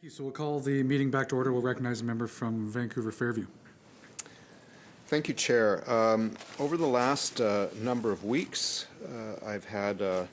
So we'll call the meeting back to order. We'll recognize a member from Vancouver Fairview. Thank you, Chair. Over the last number of weeks, I've had a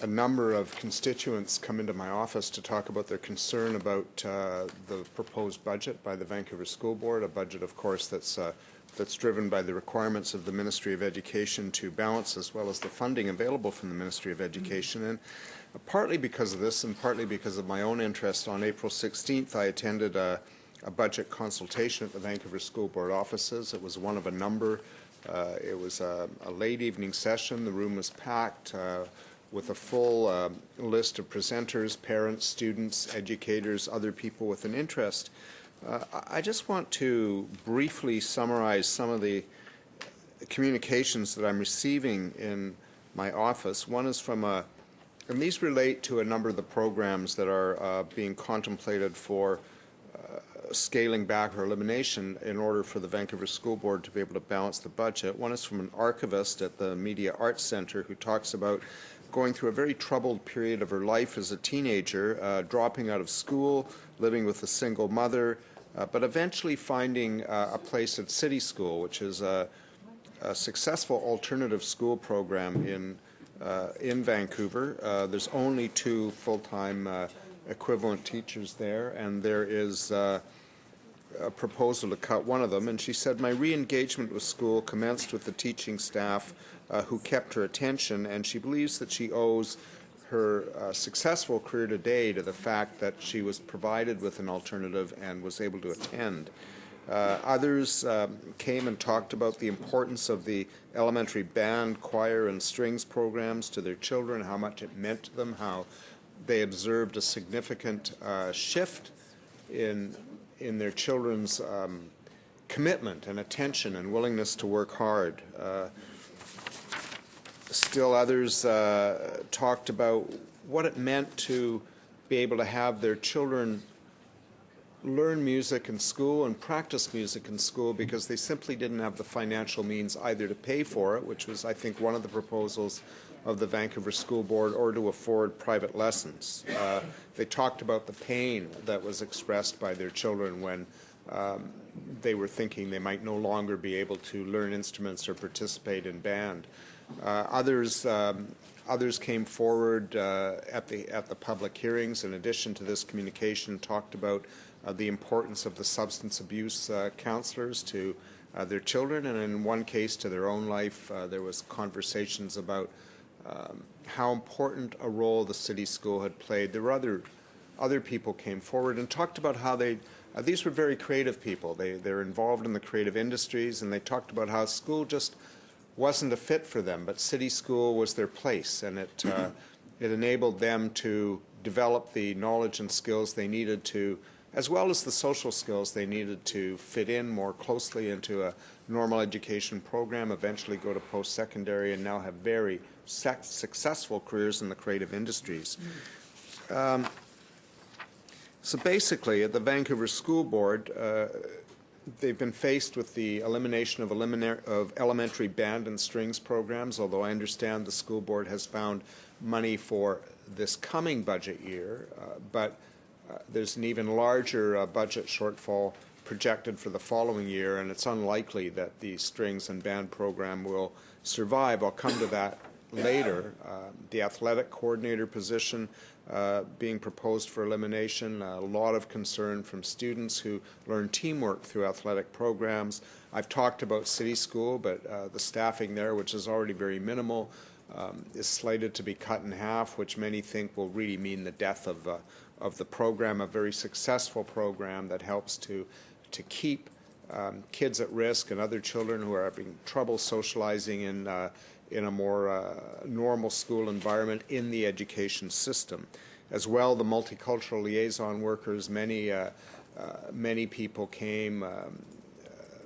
number of constituents come into my office to talk about their concern about the proposed budget by the Vancouver School Board, a budget, of course, that's driven by the requirements of the Ministry of Education to balance, as well as the funding available from the Ministry of Education. And partly because of this and partly because of my own interest, on April 16th, I attended a budget consultation at the Vancouver School Board offices. It was one of a number. It was a late evening session. The room was packed with a full list of presenters, parents, students, educators, other people with an interest. I just want to briefly summarize some of the communications that I'm receiving in my office. One is from and these relate to a number of the programs that are being contemplated for scaling back or elimination in order for the Vancouver School Board to be able to balance the budget. One is from an archivist at the Media Arts Centre who talks about going through a very troubled period of her life as a teenager, dropping out of school, living with a single mother, but eventually finding a place at City School, which is a successful alternative school program in Vancouver. There's only 2 full-time equivalent teachers there, and there is a proposal to cut one of them. And she said, my re-engagement with school commenced with the teaching staff who kept her attention, and she believes that she owes her successful career today to the fact that she was provided with an alternative and was able to attend. Others came and talked about the importance of the elementary band, choir, and strings programs to their children, how much it meant to them, how they observed a significant shift in their children's commitment and attention and willingness to work hard. Still others talked about what it meant to be able to have their children learn music in school and practice music in school because they simply didn't have the financial means either to pay for it, which was, I think, one of the proposals of the Vancouver School Board, or to afford private lessons. They talked about the pain that was expressed by their children when they were thinking they might no longer be able to learn instruments or participate in band. Others came forward at the public hearings, in addition to this communication, talked about the importance of the substance abuse counselors to their children, and in one case to their own life. There was conversations about how important a role the city school had played. There were other people came forward and talked about how these were very creative people. They're involved in the creative industries, and they talked about how school just wasn't a fit for them, but city school was their place, and it enabled them to develop the knowledge and skills they needed to, as well as the social skills they needed to fit in more closely into a normal education program, eventually go to post-secondary, and now have very successful careers in the creative industries. So basically, at the Vancouver School Board, they've been faced with the elimination of elementary band and strings programs, although I understand the school board has found money for this coming budget year, but there's an even larger budget shortfall projected for the following year, and it's unlikely that the strings and band program will survive. I'll come to that later. The athletic coordinator position being proposed for elimination, a lot of concern from students who learn teamwork through athletic programs. I've talked about City School, but the staffing there, which is already very minimal, is slated to be cut in half, which many think will really mean the death of the program, a very successful program that helps to keep kids at risk and other children who are having trouble socializing in a more normal school environment in the education system. As well, the multicultural liaison workers, many people came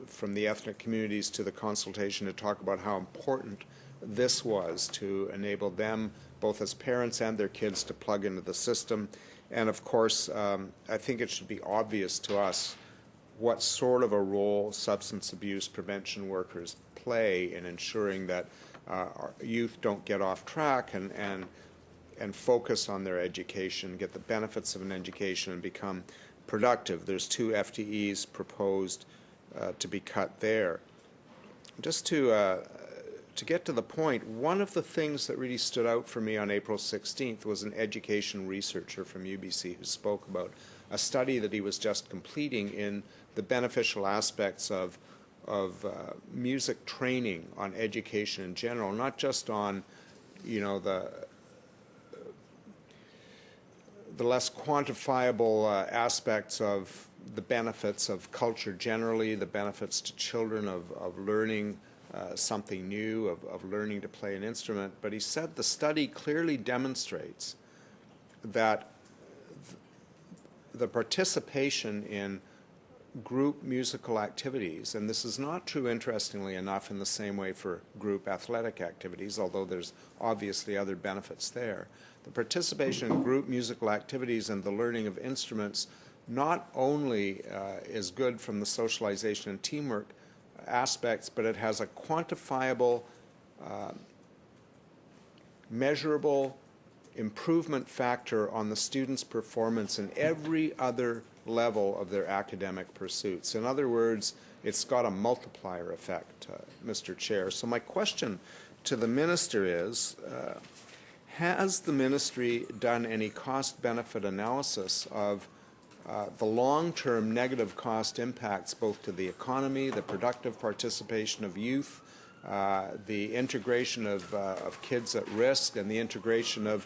from the ethnic communities to the consultation to talk about how important this was to enable them, both as parents and their kids, to plug into the system. And of course, I think it should be obvious to us what sort of a role substance abuse prevention workers play in ensuring that our youth don't get off track and and focus on their education, get the benefits of an education, and become productive. There's 2 FTEs proposed to be cut there. Just to get to the point, one of the things that really stood out for me on April 16th was an education researcher from UBC who spoke about a study that he was just completing in the beneficial aspects of music training on education in general, not just on, the less quantifiable aspects of the benefits of culture generally, the benefits to children of learning something new, of learning to play an instrument. But he said the study clearly demonstrates that the participation in group musical activities, and this is not true, interestingly enough, in the same way for group athletic activities, although there's obviously other benefits there. The participation in group musical activities and the learning of instruments not only is good from the socialization and teamwork aspects, but it has a quantifiable, measurable improvement factor on the students' performance in every other level of their academic pursuits. In other words, it's got a multiplier effect, Mr. Chair. So my question to the Minister is, has the Ministry done any cost-benefit analysis of the long-term negative cost impacts both to the economy, the productive participation of youth, the integration of kids at risk, and the integration of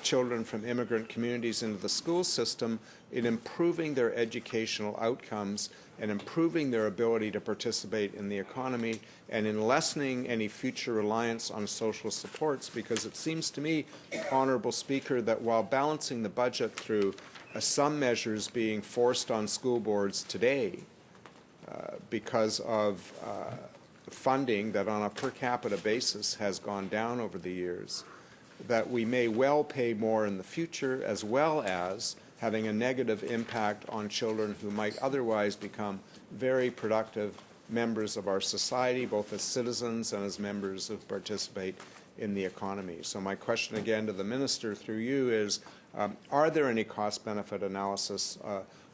children from immigrant communities into the school system in improving their educational outcomes and improving their ability to participate in the economy and in lessening any future reliance on social supports? Because it seems to me, Honourable Speaker, that while balancing the budget through some measures being forced on school boards today because of funding that on a per capita basis has gone down over the years, that we may well pay more in the future, as well as having a negative impact on children who might otherwise become very productive members of our society, both as citizens and as members who participate in the economy. So my question again to the Minister through you is, are there any cost-benefit analysis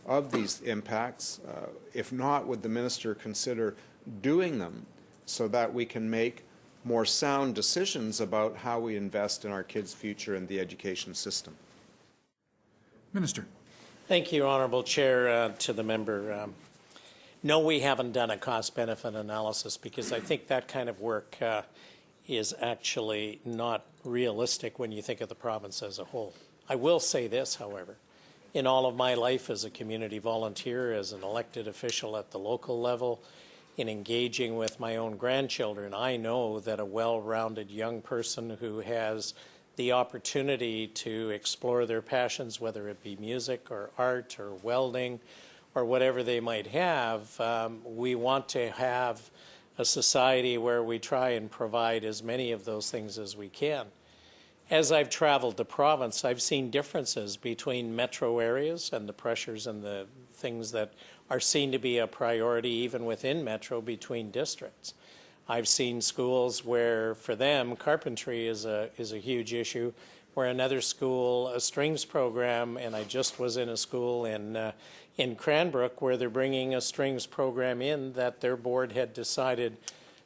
of these impacts? If not, would the Minister consider doing them so that we can make more sound decisions about how we invest in our kids' future and the education system? Minister. Thank you, Honourable Chair. To the member, no, we haven't done a cost-benefit analysis because I think that kind of work is actually not realistic when you think of the province as a whole. I will say this, however. In all of my life as a community volunteer, as an elected official at the local level, in engaging with my own grandchildren, I know that a well-rounded young person who has the opportunity to explore their passions, whether it be music or art or welding or whatever they might have, we want to have a society where we try and provide as many of those things as we can. As I've traveled the province, I've seen differences between metro areas and the pressures and the things that are seen to be a priority even within metro between districts. I've seen schools where, for them, carpentry is a huge issue, where another school, a strings program, and I just was in a school in Cranbrook where they're bringing a strings program in that their board had decided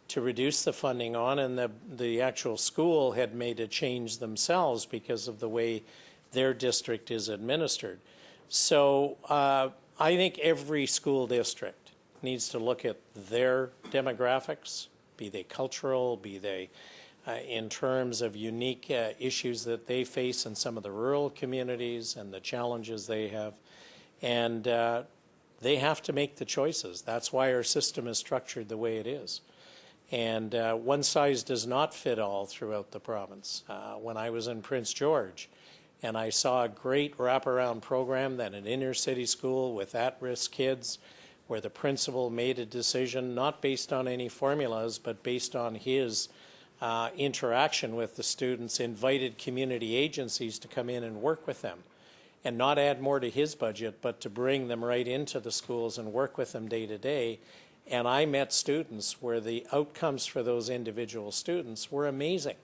to reduce the funding on, and the actual school had made a change themselves because of the way their district is administered. So I think every school district needs to look at their demographics, be they cultural, be they in terms of unique issues that they face in some of the rural communities and the challenges they have. And they have to make the choices. That's why our system is structured the way it is. And one size does not fit all throughout the province. When I was in Prince George, and I saw a great wraparound program that an inner city school with at-risk kids, where the principal made a decision not based on any formulas, but based on his interaction with the students, invited community agencies to come in and work with them and not add more to his budget, but to bring them right into the schools and work with them day to day. And I met students where the outcomes for those individual students were amazing.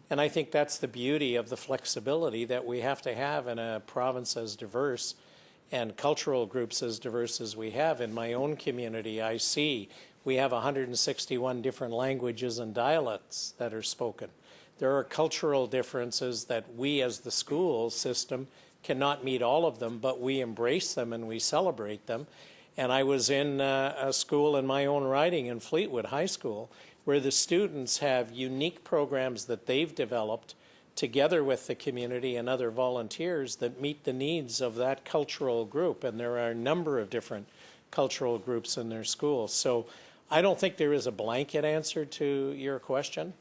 And I think that's the beauty of the flexibility that we have to have in a province as diverse and cultural groups as diverse as we have. In my own community, I see we have 161 different languages and dialects that are spoken. There are cultural differences that we as the school system cannot meet all of them, but we embrace them and we celebrate them. And I was in a school in my own riding in Fleetwood High School, where the students have unique programs that they've developed together with the community and other volunteers that meet the needs of that cultural group. And there are a number of different cultural groups in their schools. So I don't think there is a blanket answer to your question.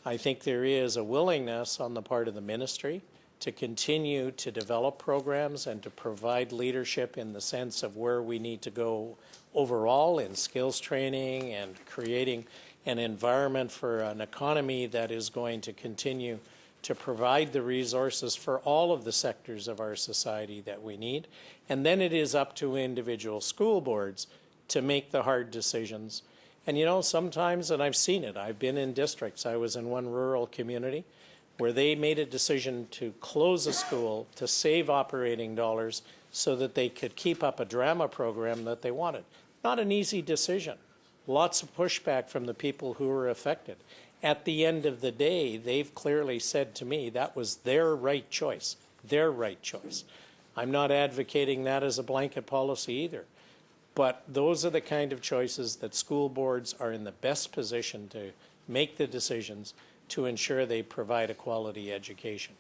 I think there is a willingness on the part of the ministry to continue to develop programs and to provide leadership in the sense of where we need to go overall in skills training and creating an environment for an economy that is going to continue to provide the resources for all of the sectors of our society that we need. And then it is up to individual school boards to make the hard decisions. And you know, sometimes, and I've seen it, I've been in districts, I was in one rural community where they made a decision to close a school to save operating dollars so that they could keep up a drama program that they wanted. Not an easy decision. Lots of pushback from the people who were affected. At the end of the day, they've clearly said to me that was their right choice, their right choice. I'm not advocating that as a blanket policy either. But those are the kind of choices that school boards are in the best position to make the decisions to ensure they provide a quality education.